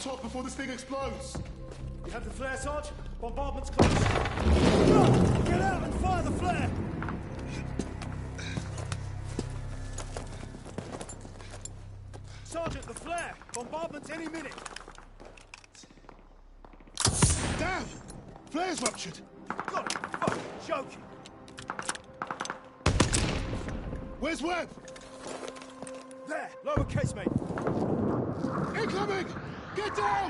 top before this thing explodes. You have the flare, Sarge? Bombardment's close. Run! Get out and fire the flare! Sergeant, the flare! Bombardment's any minute! Damn! Flare's ruptured! God, fucking joking! Where's Webb? There! Lower casemate! Incoming! Get down!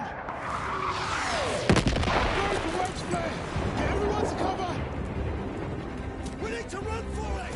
Going for Webb's flare! Get everyone to cover! We need to run for it!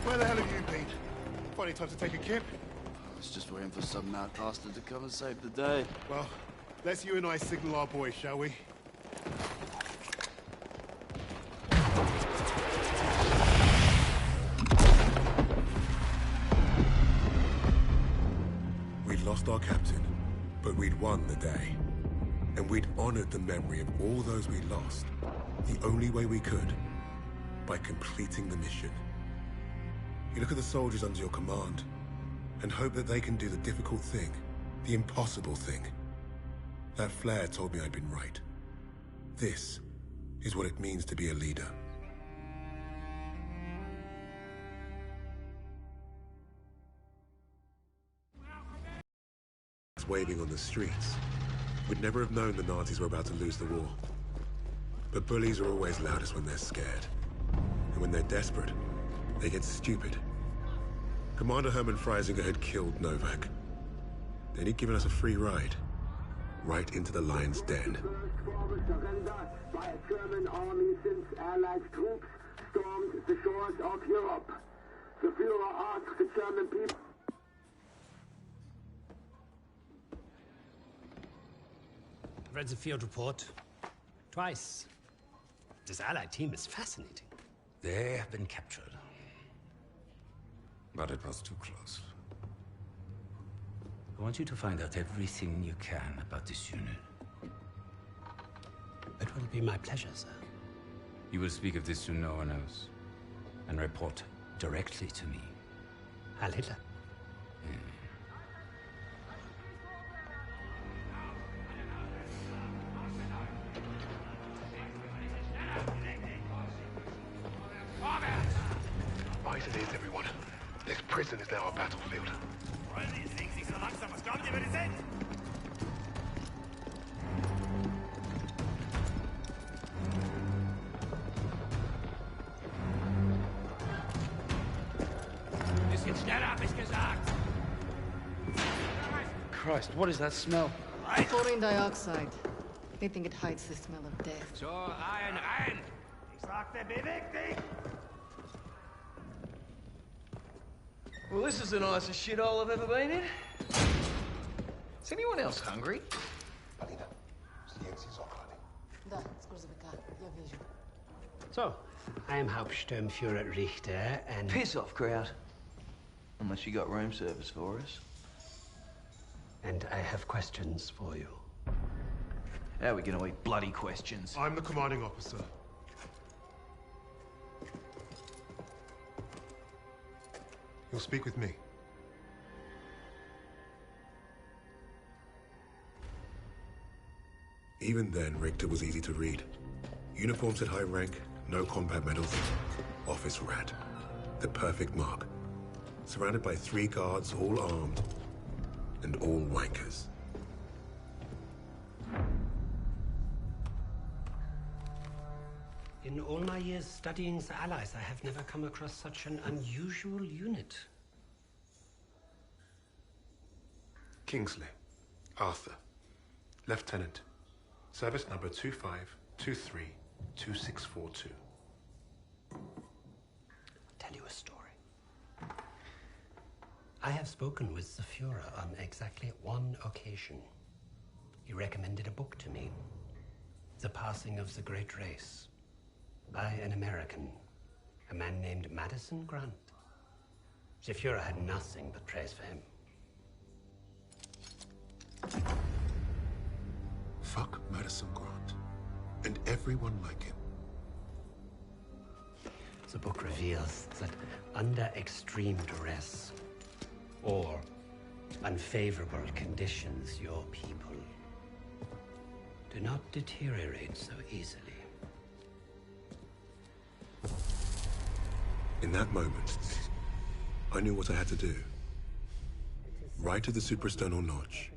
Where the hell have you been? Funny time to take a kip. I was just waiting for some mad bastard to come and save the day. Well, let's you and I signal our boys, shall we? We'd lost our captain, but we'd won the day. And we'd honored the memory of all those we lost, the only way we could, by completing the mission. You look at the soldiers under your command, and hope that they can do the difficult thing, the impossible thing. That flare told me I'd been right. This is what it means to be a leader. Waving on the streets, we'd never have known the Nazis were about to lose the war. But bullies are always loudest when they're scared. And when they're desperate, they get stupid. Commander Hermann Freisinger had killed Novak. Then he'd given us a free ride, right into the lion's den. By a German army since Allied troops stormed the shores of Europe. The Führer asked the German people. I've read the field report. Twice. This Allied team is fascinating. They have been captured. But it was too close. I want you to find out everything you can about this unit. It will be my pleasure, sir. You will speak of this to no one else, and report directly to me. Heil Hitler. Right it is, everyone. This prison is now a battlefield. Christ, what is that smell? Chlorine dioxide. They think it hides the smell of death. So, ein! Ich sagte, beweg dich! Well, this is the nicest shithole I've ever been in. Is anyone else hungry? Da, Skurzebeka, ja wierzę. So, I am Hauptsturmführer Richter, and... Piss off, crowd. Unless you got room service for us. And I have questions for you. How are we gonna eat bloody questions? I'm the commanding officer. You'll speak with me. Even then, Richter was easy to read. Uniform said high rank, no combat medals. Office rat. The perfect mark. Surrounded by 3 guards, all armed, and all wankers. In all my years studying the Allies, I have never come across such an unusual unit. Kingsley. Arthur. Lieutenant. Service number 25232642. Tell you a story. I have spoken with the Führer on exactly one occasion. He recommended a book to me. The Passing of the Great Race. By an American. A man named Madison Grant. The Führer had nothing but praise for him. Fuck Madison Grant. And everyone like him. The book reveals that under extreme duress or unfavorable conditions, your people do not deteriorate so easily. In that moment, I knew what I had to do. Right to the suprasternal notch,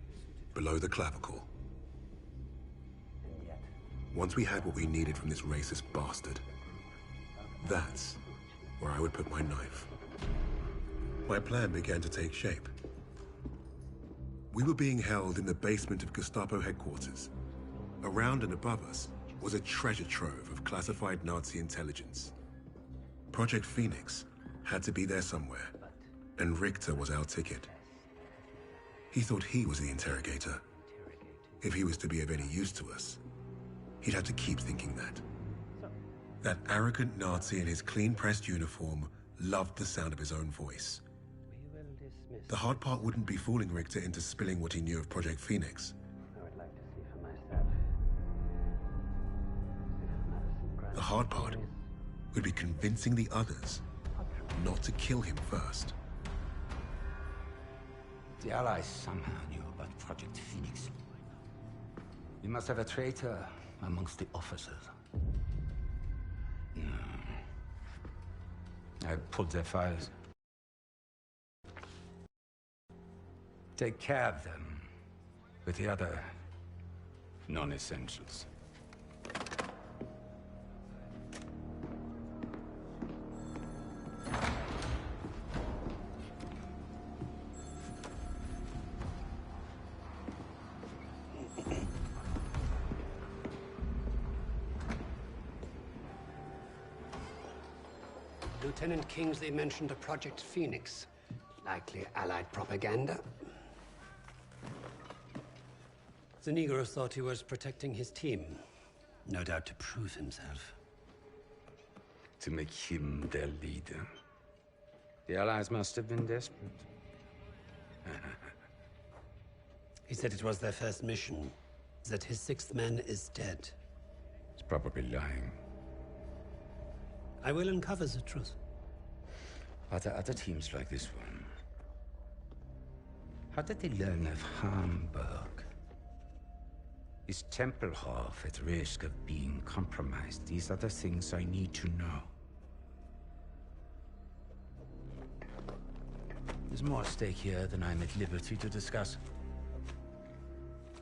below the clavicle. Once we had what we needed from this racist bastard, that's where I would put my knife. My plan began to take shape. We were being held in the basement of Gestapo headquarters. Around and above us was a treasure trove of classified Nazi intelligence. Project Phoenix had to be there somewhere, and Richter was our ticket. He thought he was the interrogator. If he was to be of any use to us, he'd have to keep thinking that. That arrogant Nazi in his clean-pressed uniform loved the sound of his own voice. The hard part wouldn't be fooling Richter into spilling what he knew of Project Phoenix. I would like to see for myself. The hard part would be convincing the others not to kill him first. The Allies somehow knew about Project Phoenix. You must have a traitor amongst the officers. No. I pulled their files. Take care of them with the other non-essentials. Lieutenant Kingsley mentioned a Project Phoenix. Likely Allied propaganda. The Negro thought he was protecting his team. No doubt to prove himself. To make him their leader. The Allies must have been desperate. He said it was their first mission. That his 6th man is dead. He's probably lying. I will uncover the truth. Are there other teams like this one? How did they learn of Hamburg? Is Tempelhof at risk of being compromised? These are the things I need to know. There's more at stake here than I'm at liberty to discuss.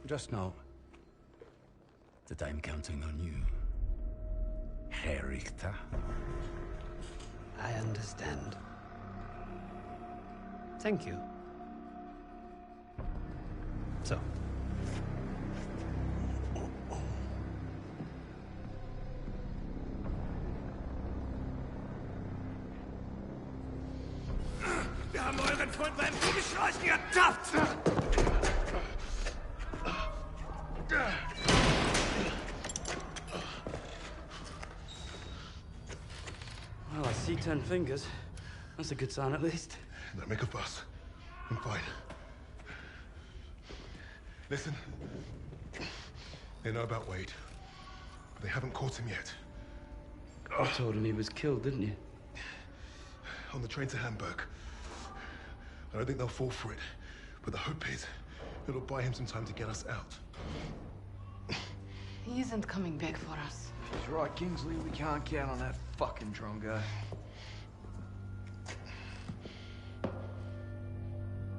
Just know that I'm counting on you, Herr Richter. I understand. Thank you. So. Wir haben euren Freund beim Kugelschleichen ertappt! Well, I see 10 fingers. That's a good sign, at least. Don't make a fuss. I'm fine. Listen. They know about Wade. But they haven't caught him yet. You told him he was killed, didn't you? On the train to Hamburg. I don't think they'll fall for it. But the hope is it'll buy him some time to get us out. He isn't coming back for us. She's right, Kingsley. We can't count on that fucking drongo.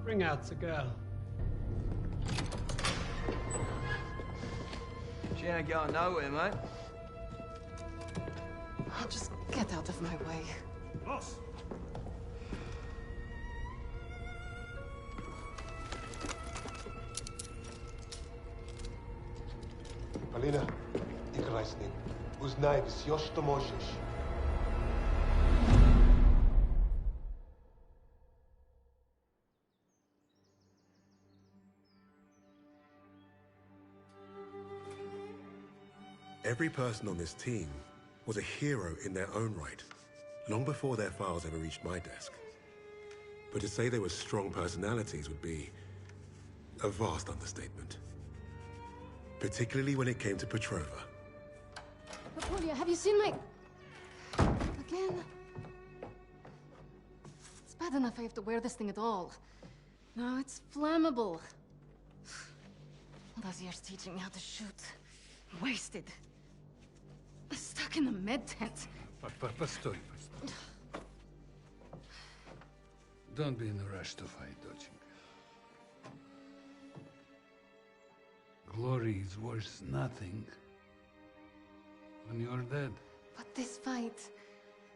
Bring out the girl. She ain't going nowhere, mate. I'll just get out of my way. Boss! Alina, igrajsnin. Uznaj, bis još što možeš. Every person on this team was a hero in their own right, long before their files ever reached my desk. But to say they were strong personalities would be a vast understatement. Particularly when it came to Petrova. Napolia, have you seen my... Again? It's bad enough I have to wear this thing at all. Now it's flammable. All those years teaching me how to shoot. Wasted. Stuck in a med tent. Постой. Don't be in a rush to fight, доченька. Glory is worth nothing when you're dead. But this fight,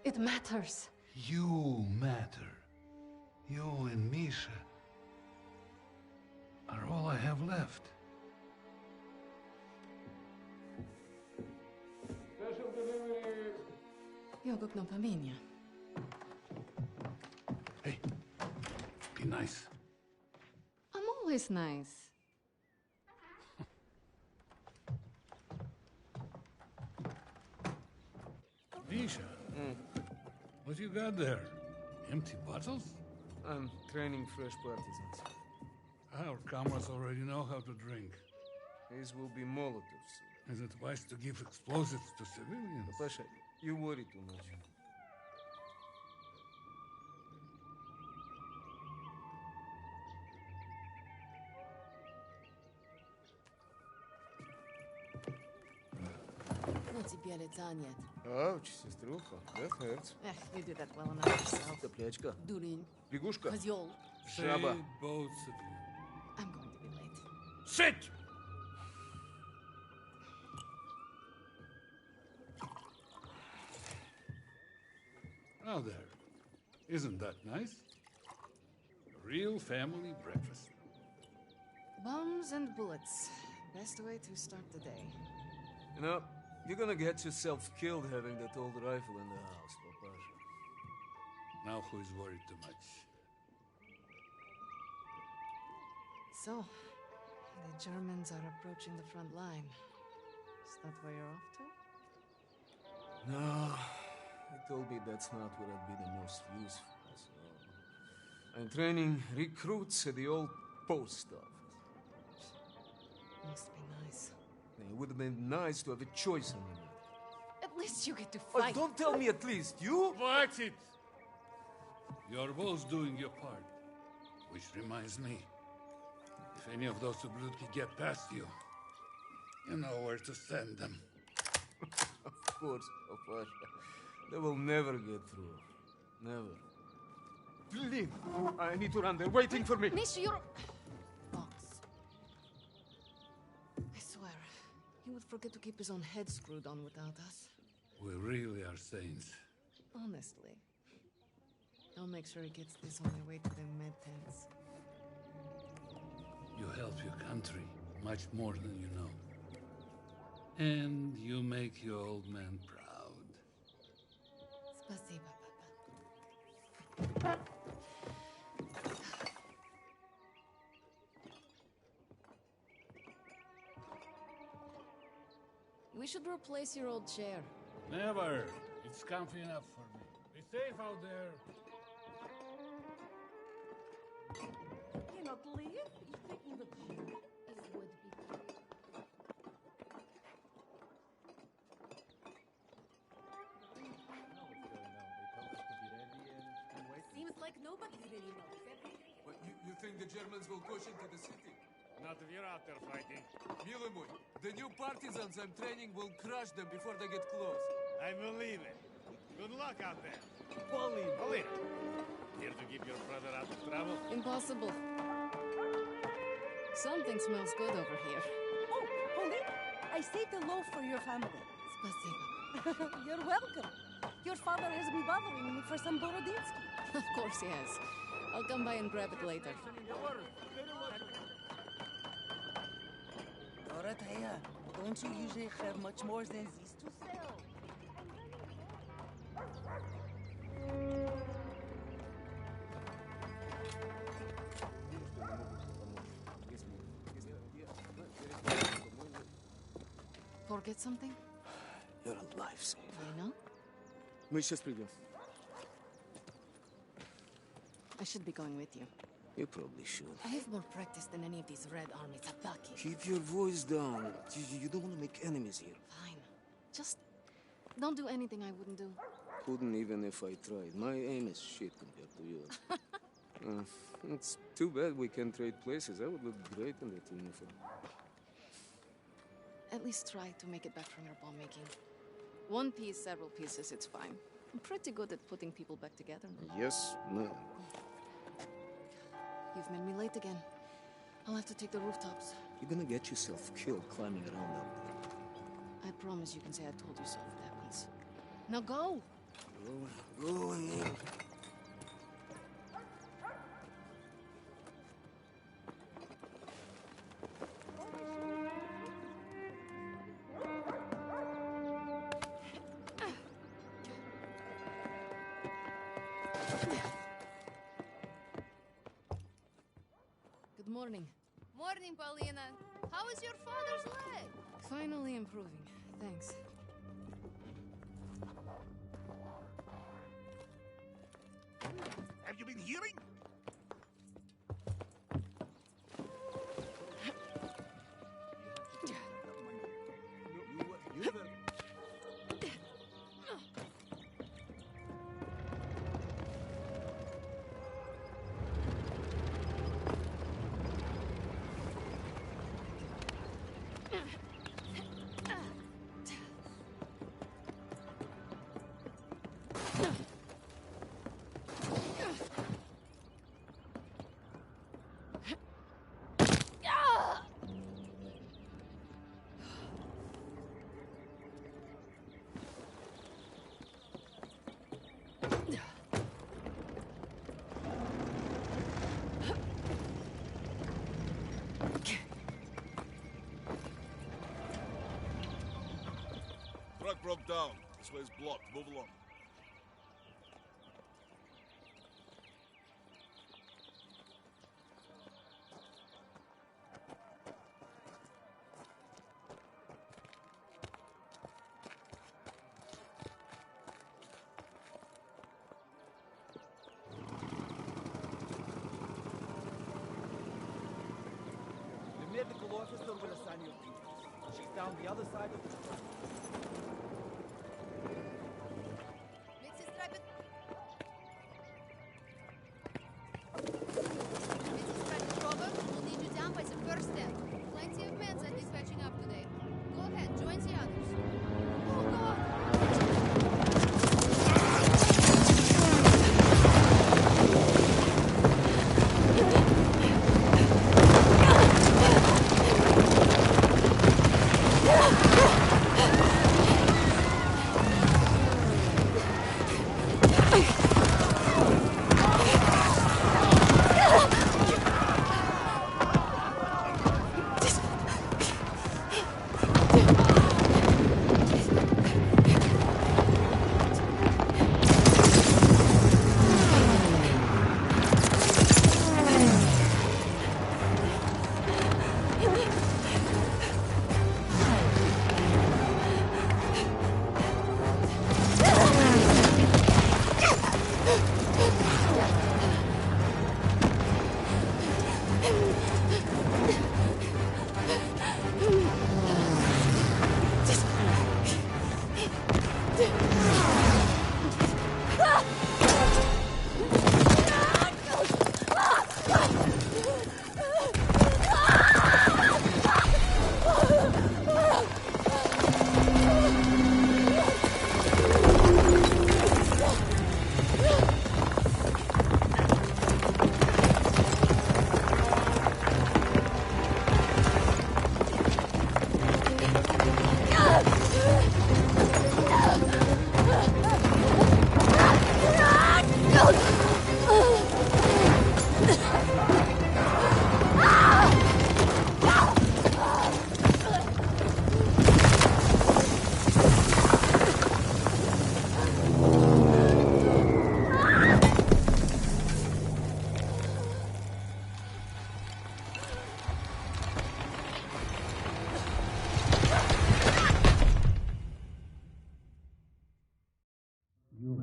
it matters. You matter. You and Misha are all I have left. Jogok no pamięcia. Hey, be nice. I'm always nice. Misha, what you got there? Empty bottles? I'm training fresh partisans. Our comrades already know how to drink. These will be Molotovs. Is it wise to give explosives to civilians? Pasha, you worry too much. Ну тебе лица нет. Ouch, сеструха, that hurts. You do that well enough yourself. Топлячка. Дурень. Лягушка. Козёл. Жаба. Say both of you. I'm going to be late. Sit! Now there. Isn't that nice? Real family breakfast. Bombs and bullets. Best way to start the day. You know, you're gonna get yourself killed having that old rifle in the house, Papasha. Now who is worried too much? So, the Germans are approaching the front line. Is that where you're off to? No, he told me that's not where I'd be the most useful. So I'm training recruits at the old post office. Must be nice. It would have been nice to have a choice in the matter. At least you get to Oh, fight. don't tell me at least. You? Watch it! You're both doing your part. Which reminds me, if any of those Ублюдки get past you, you know where to send them. Of course, Papasha. They will never get through. Never. Please, I need to run. They're waiting for me. Misha, you're... Box. I swear, he would forget to keep his own head screwed on without us. We really are saints. Honestly. I'll make sure he gets this on the way to the med tents. You help your country much more than you know. And you make your old man proud. Спасибо, Papa. We should replace your old chair. Never. It's comfy enough for me. Be safe out there. Cannot leave. He's taking the chair. It would be. Seems like nobody really knows everything. But you think the Germans will push into the city? Not if you're out there fighting. Милый мой, the new partisans I'm training will crush them before they get close. I believe it. Good luck out there. Paulina, here to keep your brother out of trouble? Impossible. Something smells good over here. Oh, Paulina, I saved a loaf for your family. Spasibo. You're welcome. Your father has been bothering me for some Borodinsky. Of course he has. I'll come by and grab it later. Dorothea, don't you usually have much more than these to sell? Forget something? You're a lifesaver. I know. Мы сейчас придем. I should be going with you. You probably should. I have more practice than any of these red armies attacking. Keep your voice down. You don't want to make enemies here. Fine. Just don't do anything I wouldn't do. Couldn't even if I tried. My aim is shit compared to yours. It's too bad we can't trade places. I would look great in that uniform. At least try to make it back from your bomb making. One piece, several pieces, it's fine. I'm pretty good at putting people back together. Yes, ma'am. You've made me late again. I'll have to take the rooftops. You're gonna get yourself killed climbing around up there. I promise you can say I told you so if it happens. Now go! Going. Good morning. Morning, Paulina. How is your father's leg? Finally improving. Thanks. Have you been hearing? Truck broke down. This way's blocked. Move along. The medical officer will assign your duties. She's down the other side of the truck. Медсестра Petrova will need you down by the first step. Plenty of men are dispatching up today. Go ahead, join the others. Oh, God!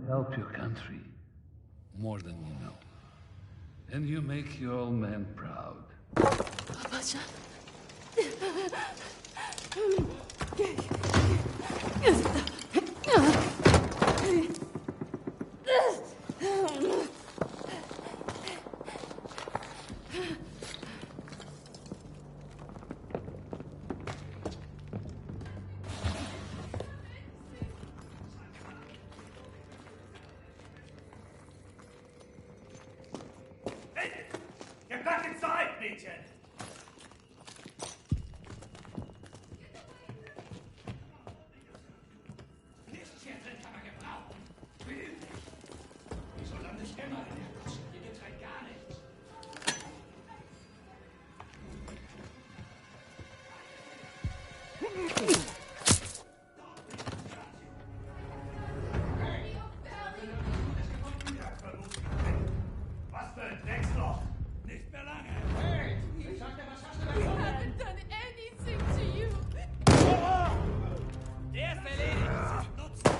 help your country more than you know. And you make your old man proud. Babacığım. Get back inside, Mädchen! Lichtschäfel kann man gebrauchen. Wieso lande ich immer in der Kutsche? Hier gibt's halt gar nichts. Was für ein Drecksloch! Nicht mehr lange! Hey! Ich sagte, was hast du We denn? haven't done anything to you. Der ist erledigt! Das ist Nutzen!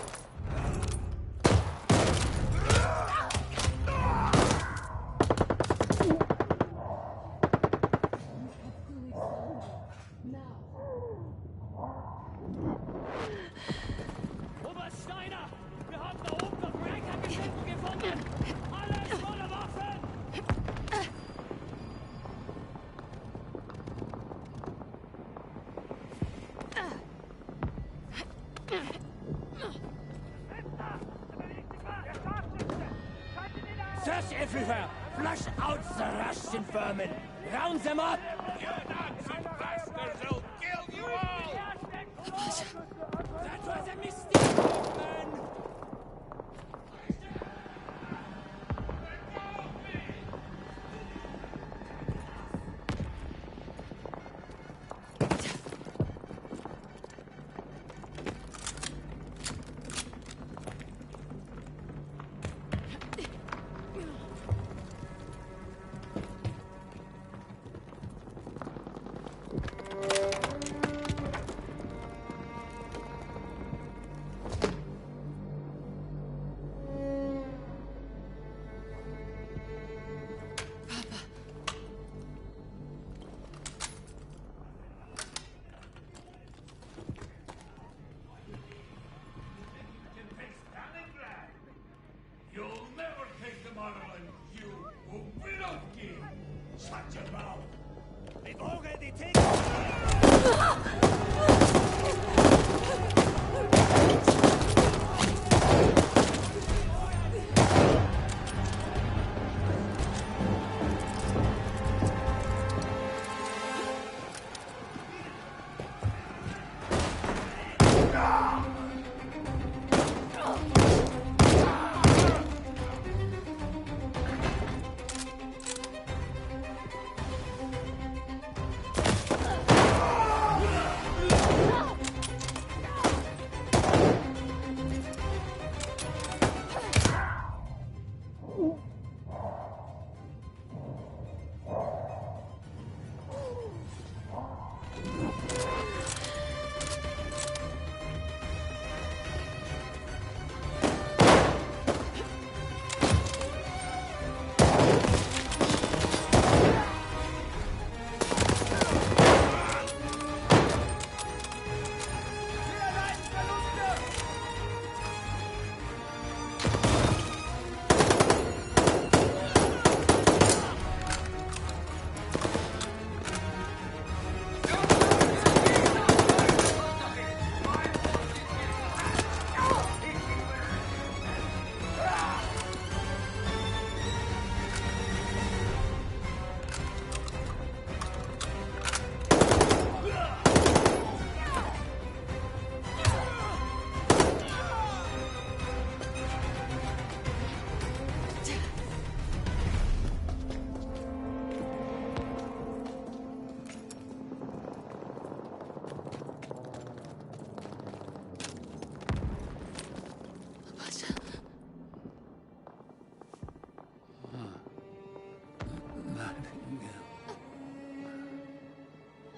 Oberst Steiner! Wir haben da oben noch Breaker-Geschütze gefunden! Alles voller Waffen! Search everywhere! Flush out the Russian vermin! Round them up! You Nazi bastards will kill you all! That was a mistake, man! You'll never take the motherland, you ублюдки! Shut your mouth! Betrogene die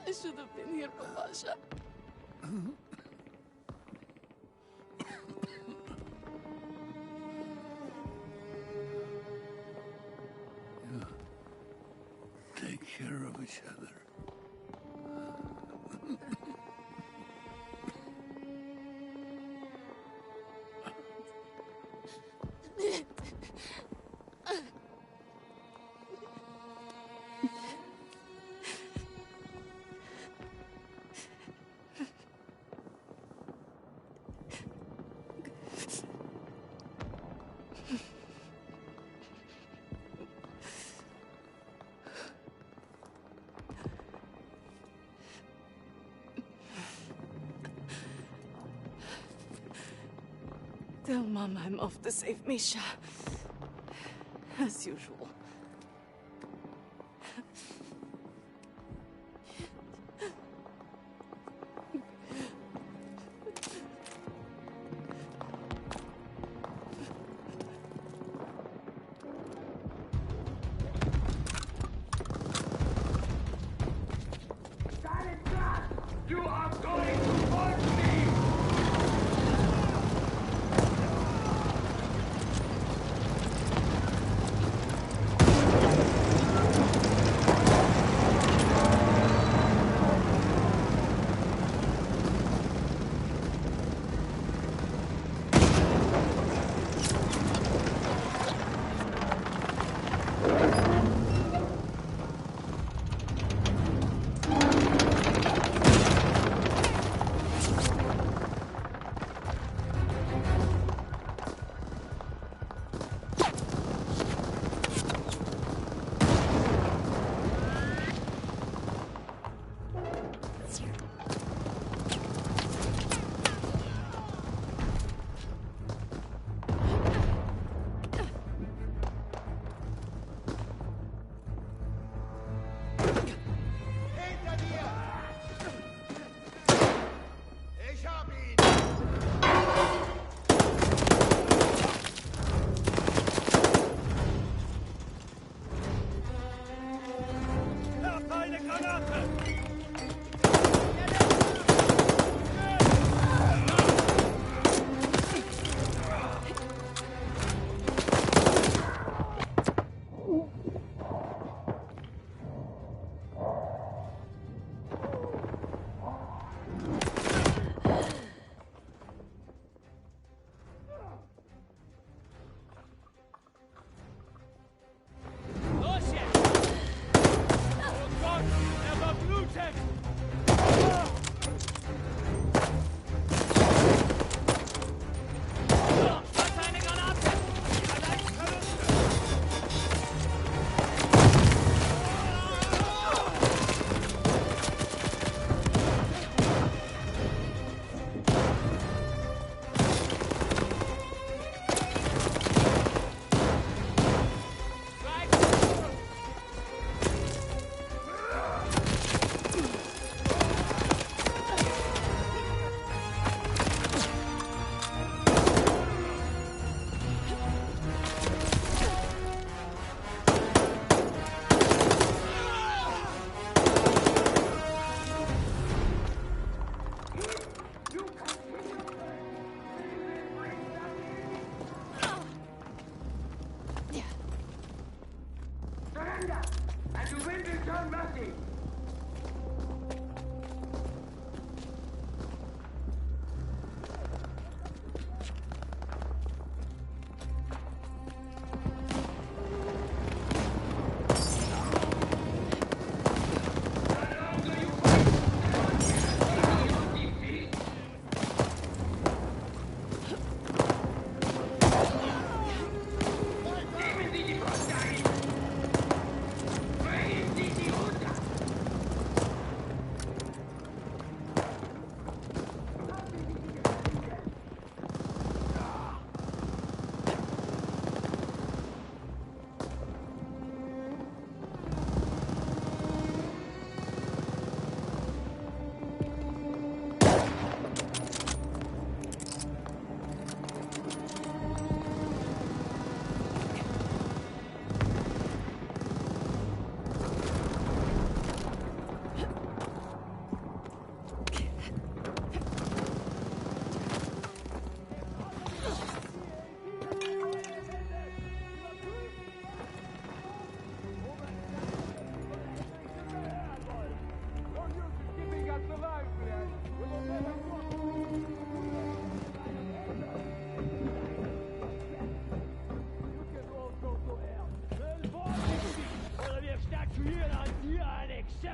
I should have been here, Babasha. care of each other. Tell Mom I'm off to save Misha. As usual. You are going to hurt me!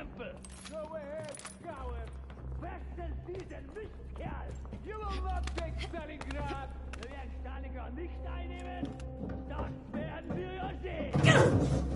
temple. Go ahead, coward. Fesseln diesen Mistkerl. You will not take Stalingrad. Wir werden Stalingrad nicht einnehmen. Das werden wir ja sehen.